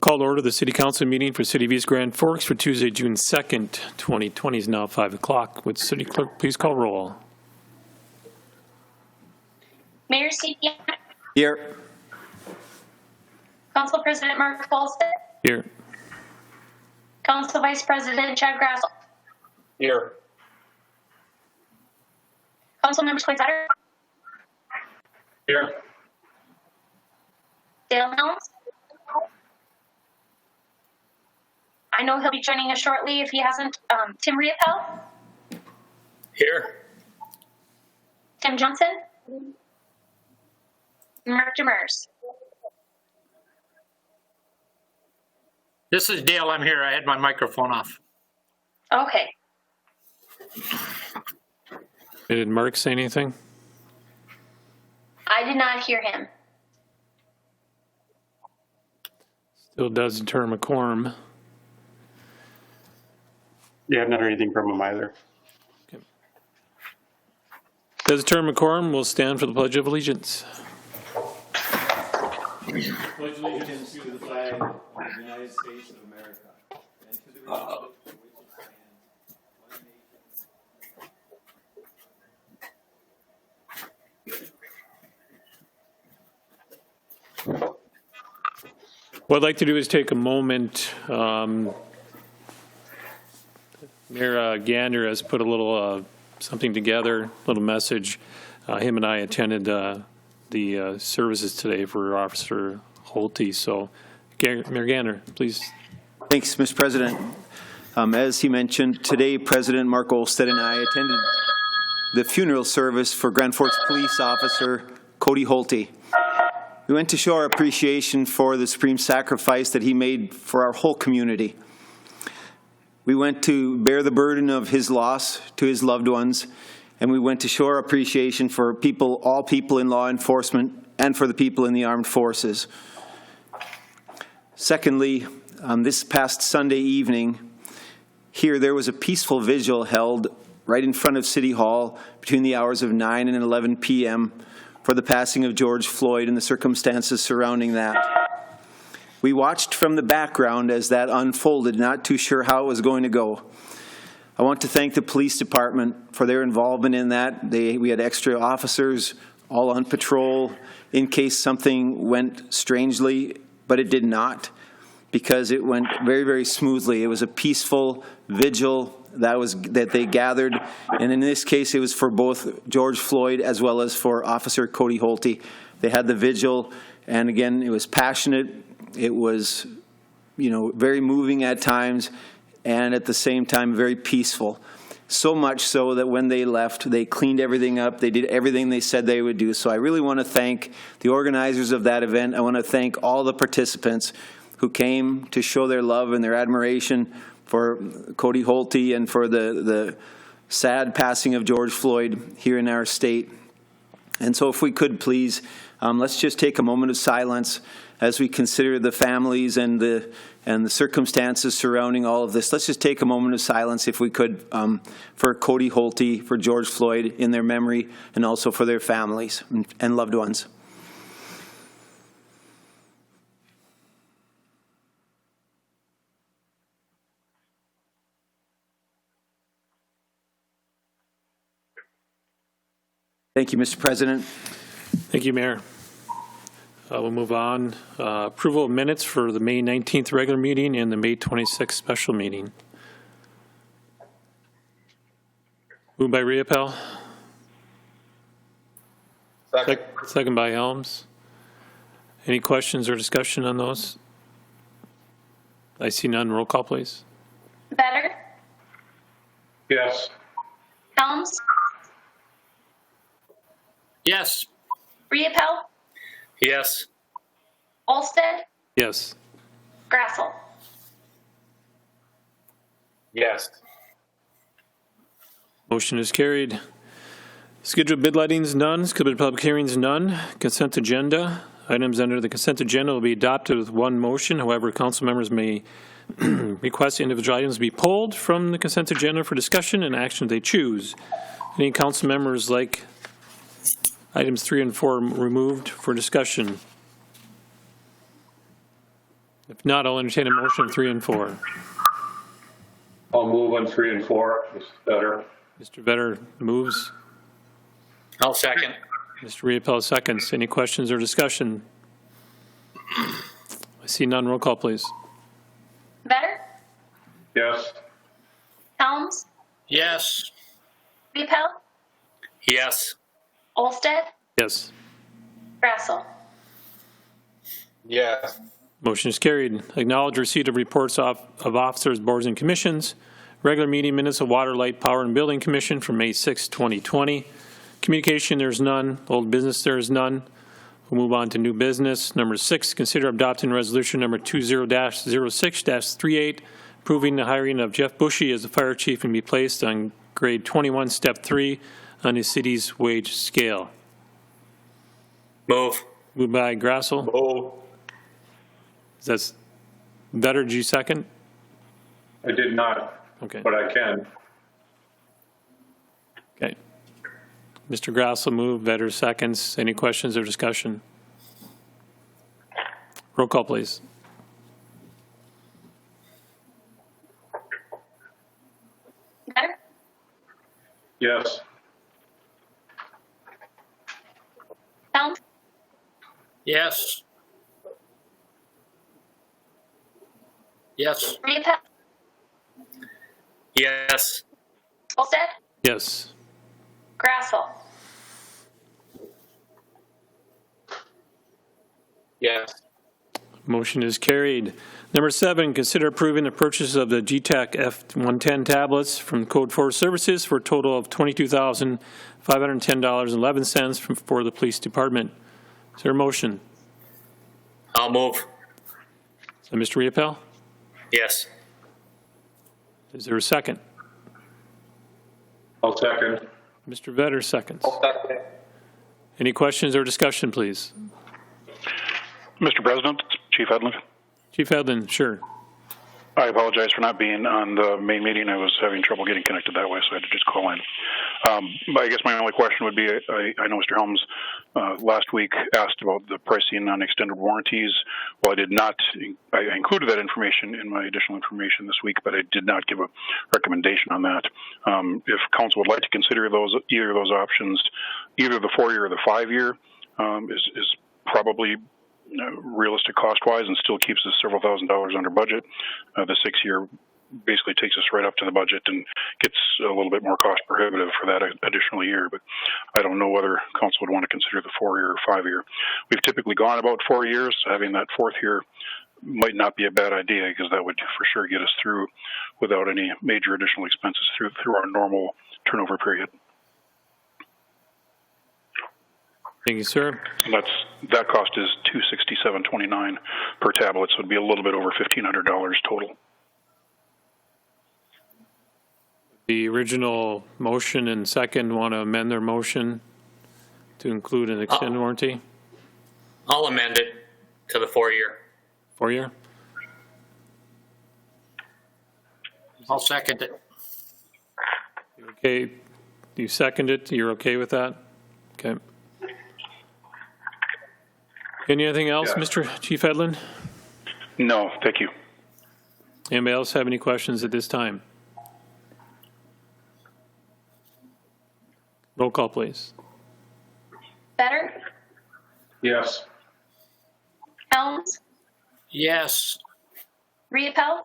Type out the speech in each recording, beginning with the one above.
Call to order the City Council meeting for City of East Grand Forks for Tuesday, June 2nd, 2020 is now 5 o'clock. Would City Clerk please call roll? Mayor Stephen. Here. Council President Mark Folstead. Here. Council Vice President Chad Grassel. Here. Council Member Quinn Sutter. Here. Dale Helms. I know he'll be joining us shortly if he hasn't. Tim Riopel. Here. Tim Johnson. Mark Demers. This is Dale. I'm here. I had my microphone off. Okay. Did Mark say anything? I did not hear him. Still does determine a quorum. Yeah, I've not heard anything from him either. Okay. Does determine a quorum, we'll stand for the Pledge of Allegiance. Pledge allegiance to the flag of the United States of America and to the republic for which it stands, one nation. What I'd like to do is take a moment. Mayor Gander has put a little something together, a little message. Him and I attended the services today for Officer Holte. So, Mayor Gander, please. Thanks, Mr. President. As he mentioned, today President Mark Olstead and I attended the funeral service for Grand Forks Police Officer Cody Holte. We went to show our appreciation for the supreme sacrifice that he made for our whole community. We went to bear the burden of his loss to his loved ones, and we went to show our appreciation for people, all people in law enforcement, and for the people in the armed forces. Secondly, this past Sunday evening, here there was a peaceful vigil held right in front of City Hall between the hours of 9 and 11 p.m. for the passing of George Floyd and the circumstances surrounding that. We watched from the background as that unfolded, not too sure how it was going to go. I want to thank the police department for their involvement in that. We had extra officers all on patrol in case something went strangely, but it did not, because it went very, very smoothly. It was a peaceful vigil that they gathered, and in this case it was for both George Floyd as well as for Officer Cody Holte. They had the vigil, and again, it was passionate. It was, very moving at times, and at the same time, very peaceful. So much so that when they left, they cleaned everything up. They did everything they said they would do. So I really want to thank the organizers of that event. I want to thank all the participants who came to show their love and their admiration for Cody Holte and for the sad passing of George Floyd here in our state. And so if we could please, let's just take a moment of silence as we consider the families and the circumstances surrounding all of this. Let's just take a moment of silence, if we could, for Cody Holte, for George Floyd, in their memory, and also for their families and loved ones. Thank you, Mr. President. Thank you, Mayor. We'll move on. Approval of minutes for the May 19th regular meeting and the May 26th special meeting. Moved by Riopel. Second by Helms. Any questions or discussion on those? I see none. Roll call, please. Better. Yes. Helms. Yes. Riopel. Yes. Olstead. Yes. Grassel. Yes. Motion is carried. Scheduled bid lettings, none. Scheduled public hearings, none. Consent agenda. Items under the consent agenda will be adopted with one motion. However, council members may request individual items be pulled from the consent agenda for discussion and action they choose. Any council members like items 3 and 4 removed for discussion? If not, I'll entertain a motion on 3 and 4. I'll move on 3 and 4. It's better. Mr. Vetter moves. I'll second. Mr. Riepel seconds. Any questions or discussion? I see none. Roll call, please. Vetter, Yes. Helms, Yes. Riepel, Yes. Olsted, Yes. Grassel. Yes. Motion is carried. Acknowledge receipt of reports of officers, boards, and commissions. Regular meeting minutes of Water, Light, Power, and Building Commission from May 6, 2020. Communication, there's none. Old business, there is none. We'll move on to new business. Number 6, consider adopting resolution number 20-06-38, approving the hiring of Jeff Bushy as the fire chief and be placed on grade 21, step 3 on the city's wage scale. Move. Moved by Grassel. Oh, That's Vetter, did you second? I did not, Okay. but I can. Okay. Mr. Grassel moved, Vetter seconds. Any questions or discussion? Roll call, please. Vetter, Yes. Helms, Yes. Yes. Riepel, Yes. Olsted, Yes. Grassel. Yes. Motion is carried. Number 7, consider approving the purchase of the GTAC F110 tablets from Code 4 Services for a total of $22,510.11 for the police department. Is there a motion? I'll move. Is that Mr. Riepel? Yes. Is there a second? I'll second. Mr. Vetter seconds. Any questions or discussion, please? Mr. President, Chief Edlund, Chief Edlin, sure. I apologize for not being on the main meeting. I was having trouble getting connected that way, so I had to just call in. But I guess my only question would be, I know Mr. Helms last week asked about the pricing on extended warranties. Well, I included that information in my additional information this week, but I did not give a recommendation on that. If council would like to consider either of those options, either the 4-year or the 5-year is probably realistic cost-wise and still keeps us several $1,000s under budget. The 6-year basically takes us right up to the budget and gets a little bit more cost prohibitive for that additional year. But I don't know whether council would want to consider the 4-year or 5-year. We've typically gone about 4 years. Having that 4th year might not be a bad idea because that would for sure get us through without any major additional expenses through our normal turnover period. Thank you, sir. And that cost is $267.29 per tablet, so it'd be a little bit over $1,500 total. The original motion and second want to amend their motion to include an extended warranty? I'll amend it to the 4-year. 4-year? I'll second it. Okay, you second it, you're okay with that? Okay. Anything else, Yeah. Mr. Chief Edlin? No, thank you. Anybody else have any questions at this time? Roll call, please. Vetter, Yes. Helms, Yes. Riepel,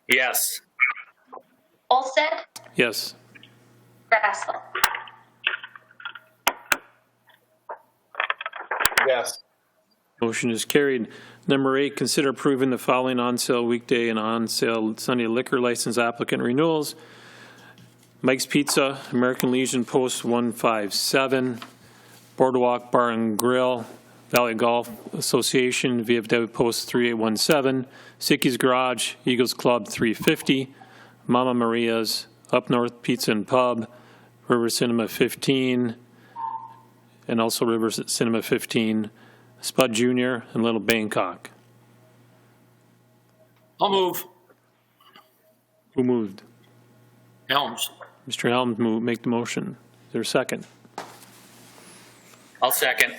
Yes. Olsted, Yes. Grassel. Yes. Motion is carried. Number 8, consider approving the following on-sale weekday and on-sale Sunday liquor license applicant renewals. Mike's Pizza, American Legion Post 157, Boardwalk Bar and Grill, Valley Golf Association, VFW Post 3817, Sicky's Garage, Eagles Club 350, Mama Maria's, Up North Pizza and Pub, River Cinema 15, and also River Cinema 15, Spud Jr., and Little Bangkok. I'll move. Who moved? Helms. Mr. Helms make the motion. Is there a second? I'll second.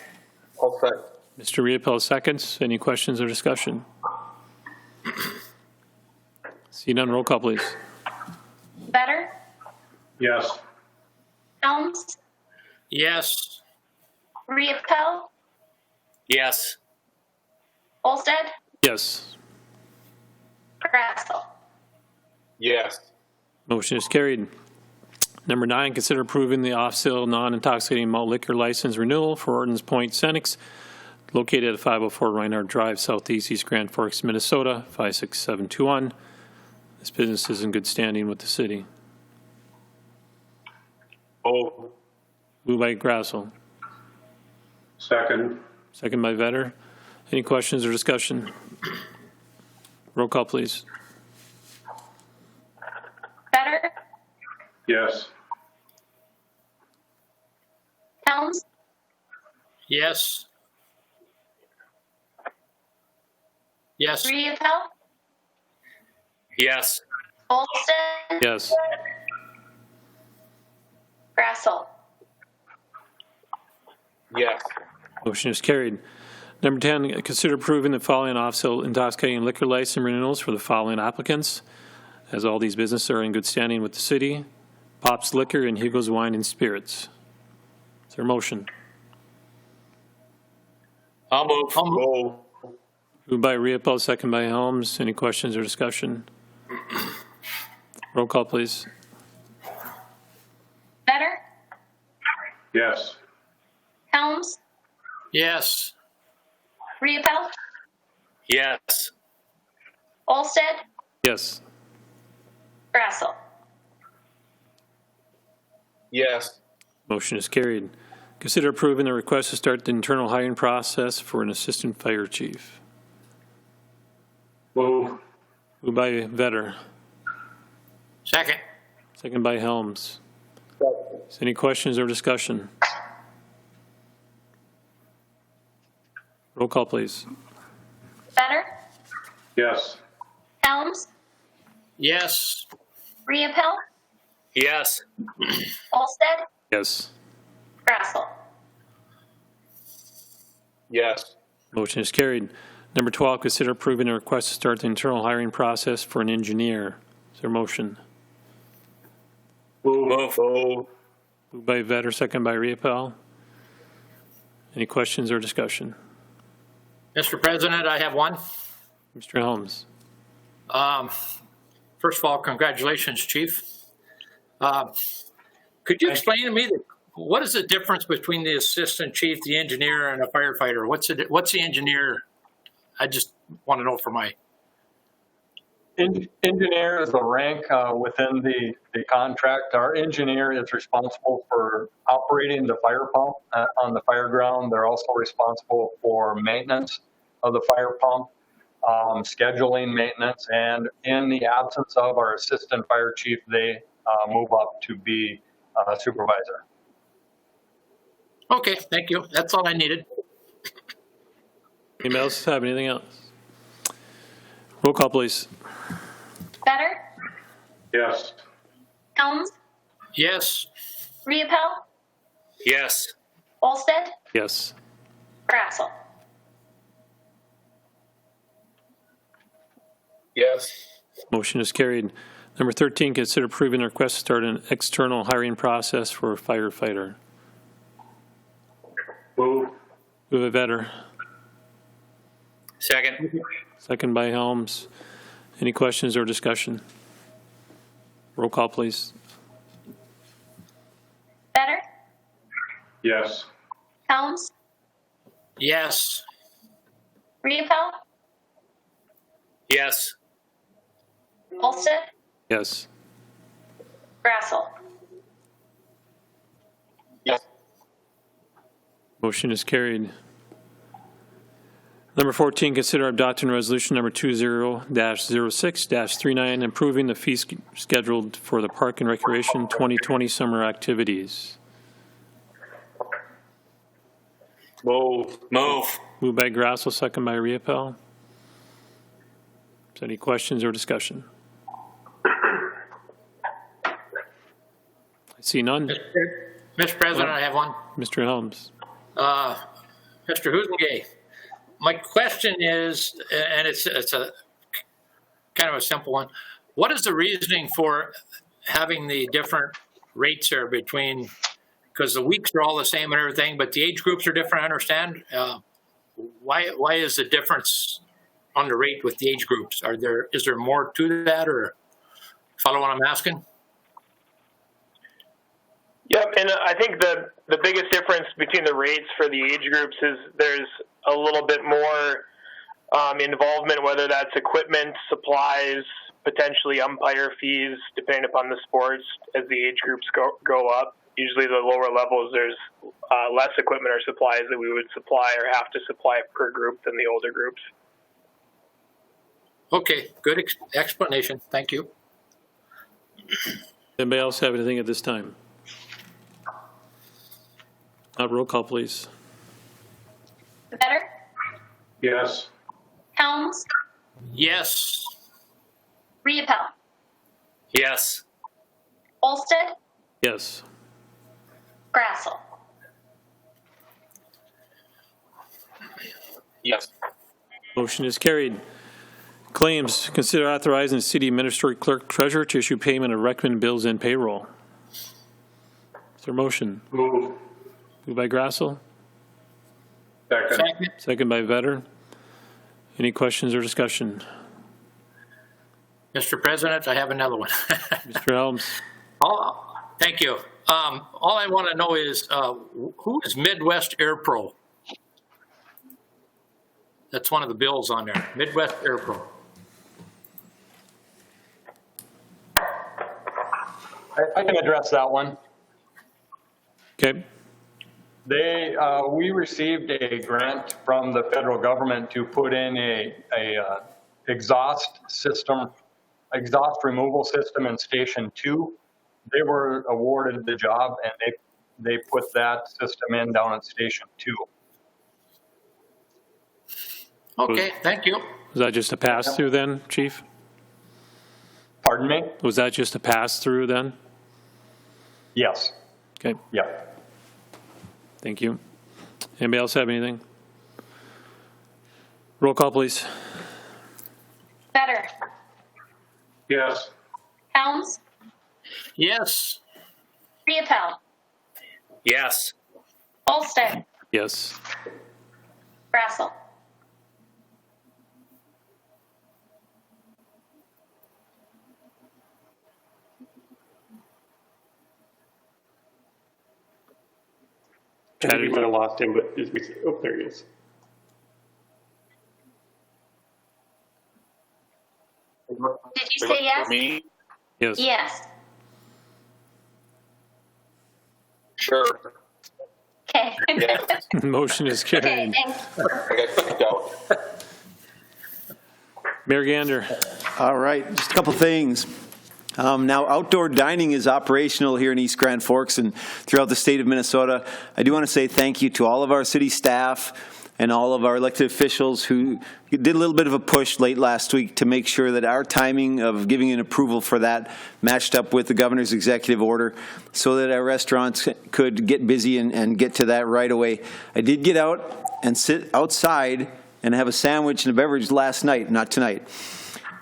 I'll second. Mr. Riepel seconds. Any questions or discussion? See none, roll call, please. Better, Yes. Helms, Yes. Riepel, Yes. Olsted, Yes. Grassel. Yes. Motion is carried. Number 9, consider approving the off-sale non-intoxicating malt liquor license renewal for Ordnance Point Cenex, located at 504 Reinhardt Drive, Southeast, East Grand Forks, Minnesota, 56721. This business is in good standing with the city. Move. Moved by Grassel, Second. second by Vetter. Any questions or discussion? Roll call, please. Better, Yes. Helms, Yes. Yes. Riepel, Yes. Olsted, Yes. Grassel. Yes. Motion is carried. Number 10, consider approving the following off-sale intoxicating liquor license renewals for the following applicants, as all these businesses are in good standing with the city: Pop's Liquor and Hugo's Wine and Spirits. Is there a motion? I'll move. Move. Moved by Riepel, second by Helms. Any questions or discussion? Roll call, please. Better, Yes. Helms, Yes. Riepel, Yes. Olsted, Yes. Grassel. Yes. Motion is carried. Consider approving the request to start the internal hiring process for an assistant fire chief. Move. Moved by Vetter, Second. second by Helms. Is any questions or discussion? Roll call, please. Better, Yes. Helms, Yes. Riepel, Yes. Olsted, Yes. Grassel. Yes. Motion is carried. Number 12, consider approving a request to start the internal hiring process for an engineer. Is there a motion? Move. Move. Moved by Vetter, second by Riepel. Any questions or discussion? Mr. President, I have one. Mr. Helms. First of all, congratulations, Chief. Could you explain to me what is the difference between the assistant chief, the engineer, and a firefighter? What's the engineer? I just want to know for my. Engineer is the rank within the contract. Our engineer is responsible for operating the fire pump on the fire ground. They're also responsible for maintenance of the fire pump, scheduling maintenance, and in the absence of our assistant fire chief, they move up to be a supervisor. Okay, thank you. That's all I needed. Anybody else have anything else? Roll call, please. Better, Yes. Helms, Yes. Riepel, Yes. Olsted, Yes. Grassel. Yes. Motion is carried. Number 13, consider approving a request to start an external hiring process for a firefighter. Move. Move by Vetter, Second. second by Helms. Any questions or discussion? Roll call, please. Better, Yes. Helms, Yes. Riepel, Yes. Olsted, Yes. Grassel. Yes. Motion is carried. Number 14, consider adopting resolution number 20-06-39, improving the fee scheduled for the Park and Recreation 2020 summer activities. Move. Move. Moved by Grassel, second by Riepel. Is there any questions or discussion? I see none. Mr. President, I have one. Mr. Helms. Mr. Husengay, My question is, and it's a kind of a simple one. What is the reasoning for having the different rates there between, because the weeks are all the same and everything, but the age groups are different, I understand. Why is the difference on the rate with the age groups? Is there more to that, or follow what I'm asking? Yep, and I think the biggest difference between the rates for the age groups is there's a little bit more involvement, whether that's equipment, supplies, potentially umpire fees, depending upon the sports as the age groups go up. Usually the lower levels, there's less equipment or supplies that we would supply or have to supply per group than the older groups. Okay, good explanation. Thank you. Anybody else have anything at this time? Roll call, please. Better, Yes. Helms, Yes. Riepel, Yes. Olsted, Yes. Grassel. Yes. Motion is carried. Claims, consider authorizing the city administrator clerk treasurer to issue payment of recommended bills and payroll. Is there a motion? Move. Moved by Grassel, Second. Second. second by Vetter. Any questions or discussion? Mr. President, I have another one. Mr. Helms? Thank you. All I want to know is who is Midwest Air Pro? That's one of the bills on there. Midwest Air Pro. I can address that one. Okay. We received a grant from the federal government to put in a exhaust removal system in Station 2. They were awarded the job, and they put that system in down at Station 2. Okay, thank you. Was that just a pass-through then, Chief? Pardon me? Was that just a pass-through then? Yes. Okay, Yep. thank you. Anybody else have anything? Roll call, please. Better, Yes. Helms, Yes. Riepel, Yes. Olsted, Yes. Grassel. I think we might have lost him, but oh, there he is. Did you say yes? Me? Yes. Yes. Sure. Okay. Yeah. Motion is Okay, carried. thanks. I got clicked out. Mayor Gander. All right, just a couple things. Now, outdoor dining is operational here in East Grand Forks and throughout the state of Minnesota. I do want to say thank you to all of our city staff and all of our elected officials who did a little bit of a push late last week to make sure that our timing of giving an approval for that matched up with the governor's executive order so that our restaurants could get busy and get to that right away. I did get out and sit outside and have a sandwich and a beverage last night, not tonight.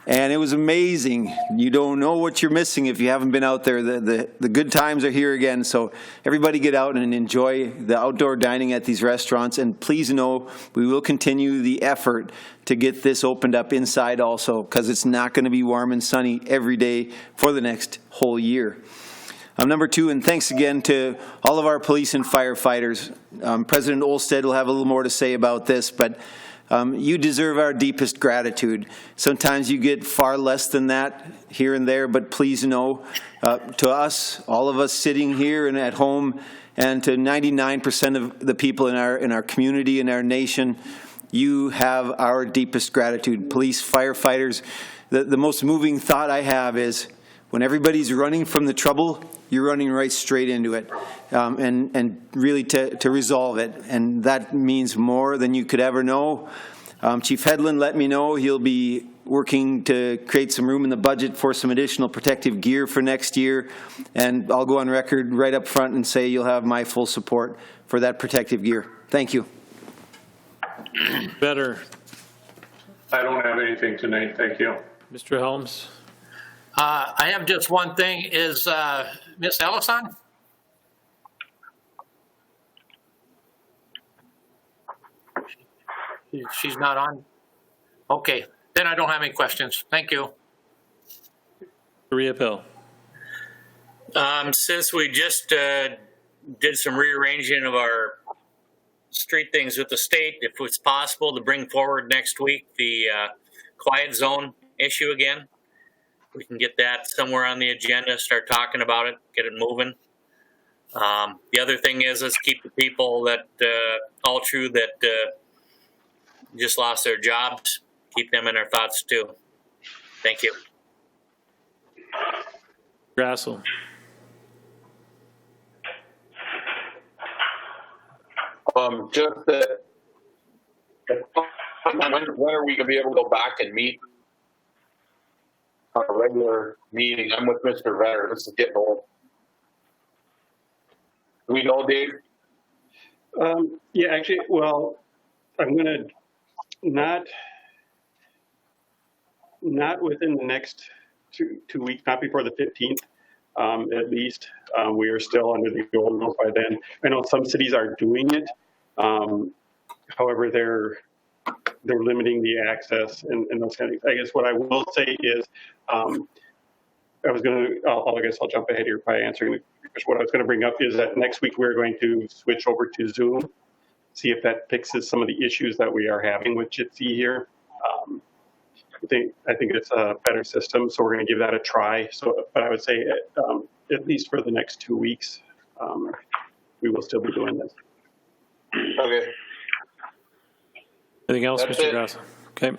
And it was amazing. You don't know what you're missing if you haven't been out there. The good times are here again. So everybody get out and enjoy the outdoor dining at these restaurants. And please know we will continue the effort to get this opened up inside also, because it's not going to be warm and sunny every day for the next whole year. Number two, and thanks again to all of our police and firefighters. President Olsted will have a little more to say about this, but you deserve our deepest gratitude. Sometimes you get far less than that here and there, but please know, to us, all of us sitting here and at home, and to 99% of the people in our community, in our nation, you have our deepest gratitude. Police, firefighters, the most moving thought I have is when everybody's running from the trouble, you're running right straight into it, and really to resolve it. And that means more than you could ever know. Chief Hedlund let me know he'll be working to create some room in the budget for some additional protective gear for next year. And I'll go on record right up front and say you'll have my full support for that protective gear. Thank you. Better. I don't have anything tonight, thank you. Mr. Helms? I have just one thing. Is Miss Ellis on? She's not on? Okay, then I don't have any questions. Thank you. Reapel. Since we just did some rearranging of our street things with the state, if it's possible to bring forward next week the quiet zone issue again, we can get that somewhere on the agenda, start talking about it, get it moving. The other thing is, let's keep the people that all true that just lost their jobs, keep them in our thoughts too. Thank you. Grassel. Just that, when are we gonna be able to go back and meet on a regular meeting? I'm with Mr. Vetter. This is getting old. Do we know, Dave? Yeah, actually, well, I'm gonna not within the next two weeks, not before the 15th. At least we are still under the old rules by then. I know some cities are doing it. However, they're limiting the access and those kind of things. I guess what I will say is, I guess I'll jump ahead here by answering the question. What I was going to bring up is that next week we're going to switch over to Zoom, see if that fixes some of the issues that we are having with Jitsi here. I think it's a better system, so we're going to give that a try. So, but I would say at least for the next 2 weeks, we will still be doing this. Okay. Anything else, That's Mr. it. Grassel? Okay.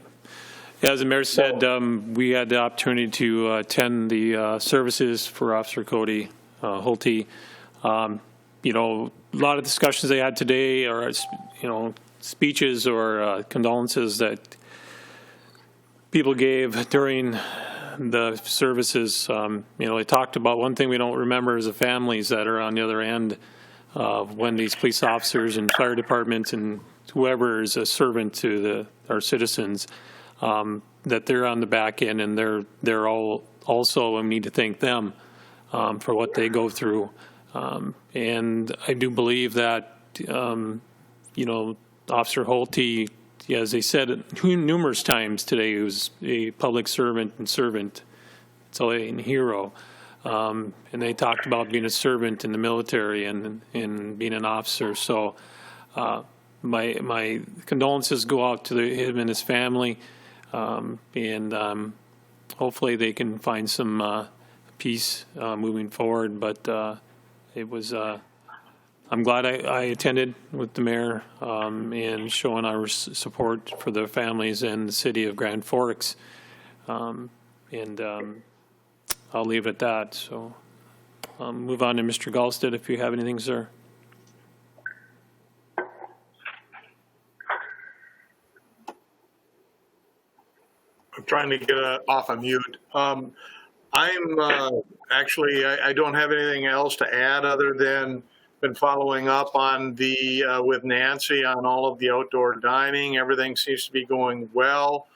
Yeah, as the mayor said, we had the opportunity to attend the services for Officer Cody Hulte. You know, a lot of discussions they had today are, you know, speeches or condolences that people gave during the services. You know, they talked about one thing we don't remember is the families that are on the other end of when these police officers and fire departments and whoever is a servant to our citizens, that they're on the back end and they're all also, and we need to thank them for what they go through. And I do believe that, you know, Officer Hulte, as they said numerous times today, he was a public servant and hero. And they talked about being a servant in the military and being an officer. So my condolences go out to him and his family, and hopefully they can find some peace moving forward. But it was. I'm glad I attended with the mayor and showing our support for the families and the city of Grand Forks. I'll leave it at that. So move on to Mr. Gallstead if you have anything, sir. I'm trying to get off of mute. Actually, I don't have anything else to add other than been following up on with Nancy on all of the outdoor dining. Everything seems to be going well.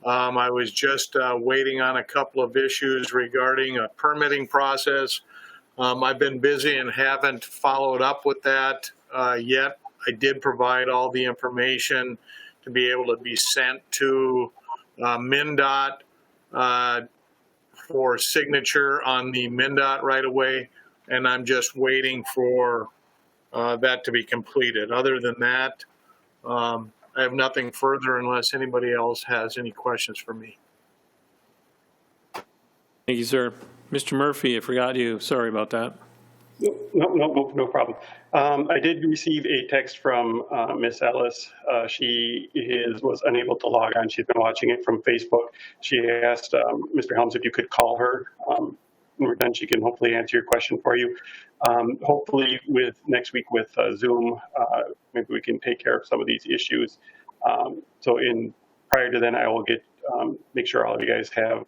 I was just waiting on a couple of issues regarding a permitting process. I've been busy and haven't followed up with that yet. I did provide all the information to be able to be sent to MnDOT for signature on the MnDOT right away, and I'm just waiting for that to be completed. Other than that, I have nothing further unless anybody else has any questions for me. Thank you, sir. Mr. Murphy, I forgot you. Sorry about that. No problem. I did receive a text from Miss Ellis. She was unable to log on. She's been watching it from Facebook. She asked Mr. Helms if you could call her. When we're done, she can hopefully answer your question for you. Hopefully, with next week with Zoom, maybe we can take care of some of these issues. So prior to then, I will make sure all of you guys have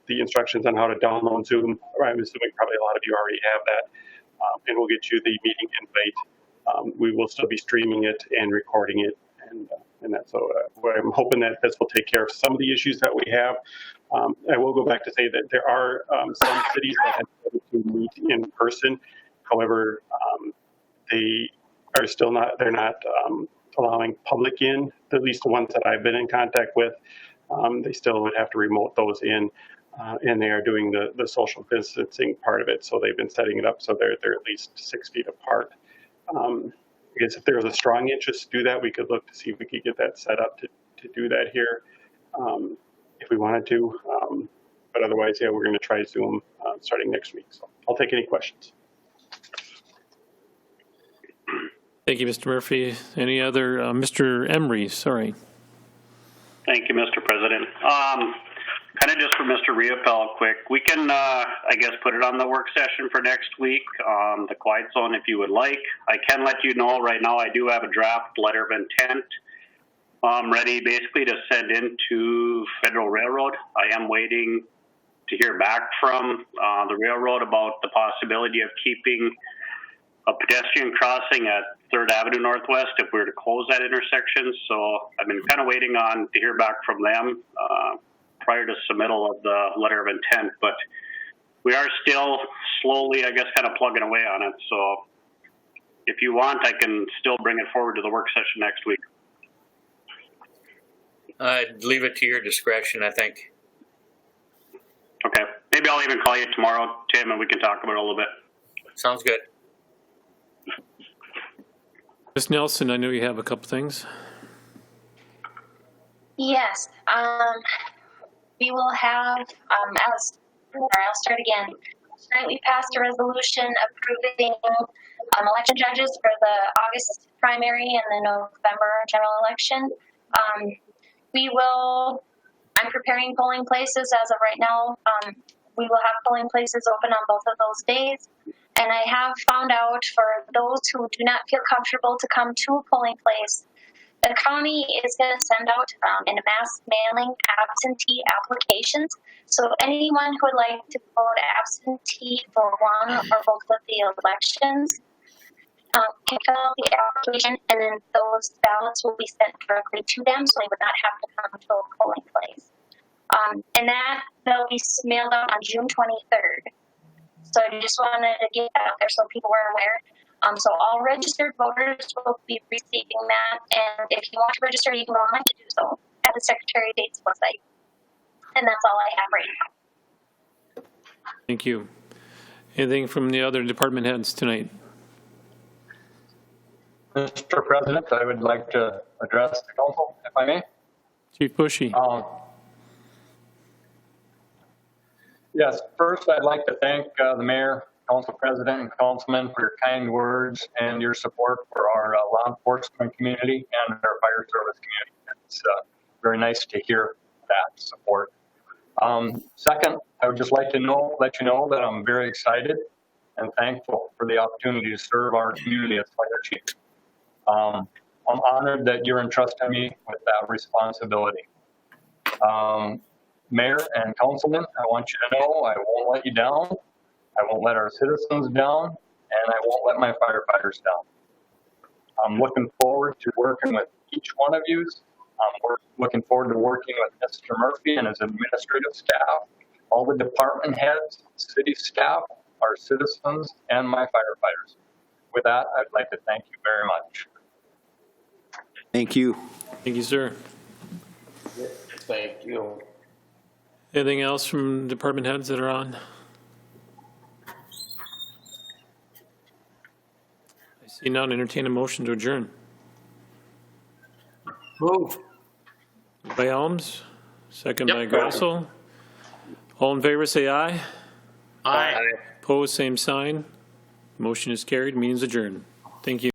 the instructions on how to download Zoom. I'm assuming probably a lot of you already have that. And we'll get you the meeting invite. We will still be streaming it and recording it, and And that's so I'm hoping that this will take care of some of the issues that we have. I will go back to say that there are some cities that have to meet in person. However, they are still not, they're not allowing public in, at least the ones that I've been in contact with. They still would have to remote those in, and they are doing the social distancing part of it. So they've been setting it up so they're at least 6 feet apart. I guess if there was a strong interest to do that, we could look to see if we could get that set up to do that here if we wanted to. But otherwise, yeah, we're going to try Zoom starting next week. So I'll take any questions. Thank you, Mr. Murphy. Any other, Mr. Emery, sorry. Thank you, Mr. President. Kind of just for Mr. Riopel, quick. We can, I guess, put it on the work session for next week, the quiet zone, if you would like. I can let you know right now I do have a draft letter of intent ready basically to send into Federal Railroad. I am waiting to hear back from the railroad about the possibility of keeping a pedestrian crossing at 3rd Avenue Northwest if we were to close that intersection. So I've been kind of waiting on to hear back from them prior to submittal of the letter of intent. But we are still slowly, I guess, kind of plugging away on it. So if you want, I can still bring it forward to the work session next week. I'd leave it to your discretion, I think. Okay. Maybe I'll even call you tomorrow, Tim, and we can talk about it a little bit. Sounds good. Ms. Nelson, I know you have a couple things. Yes. We will have, I'll start again. Tonight we passed a resolution approving election judges for the August primary and the November general election. I'm preparing polling places as of right now. We will have polling places open on both of those days. And I have found out for those who do not feel comfortable to come to a polling place, the county is going to send out in a mass mailing absentee applications. So anyone who would like to vote absentee for one or both of the elections can fill out the application, and then those ballots will be sent directly to them, so they would not have to come to a polling place. And that they'll be mailed out on June 23rd. So I just wanted to get that out there so people were aware. So all registered voters will be receiving that. And if you want to register, you can go online to do so at the Secretary of State's website. And that's all I have right now. Thank you. Anything from the other department heads tonight? Mr. President, I would like to address the council, if I may. Chief Bushy. Yes, first I'd like to thank the mayor, council president, and councilman for your kind words and your support for our law enforcement community and our fire service community. It's very nice to hear that support. Second, I would just like to let you know that I'm very excited and thankful for the opportunity to serve our community as fire chief. I'm honored that you're entrusting me with that responsibility. Mayor and councilman, I want you to know I won't let you down. I won't let our citizens down, and I won't let my firefighters down. I'm looking forward to working with each one of you. I'm looking forward to working with Mr. Murphy and his administrative staff, all the department heads, city staff, our citizens, and my firefighters. With that, I'd like to thank you very much. Thank you. Thank you, sir. Thank you. Anything else from department heads that are on? I see none. Entertain a motion to adjourn. Move. By Helms, second by Grossel. All in favor, say aye. Aye. Opposed, same sign. Motion is carried. Meeting's adjourned. Thank you.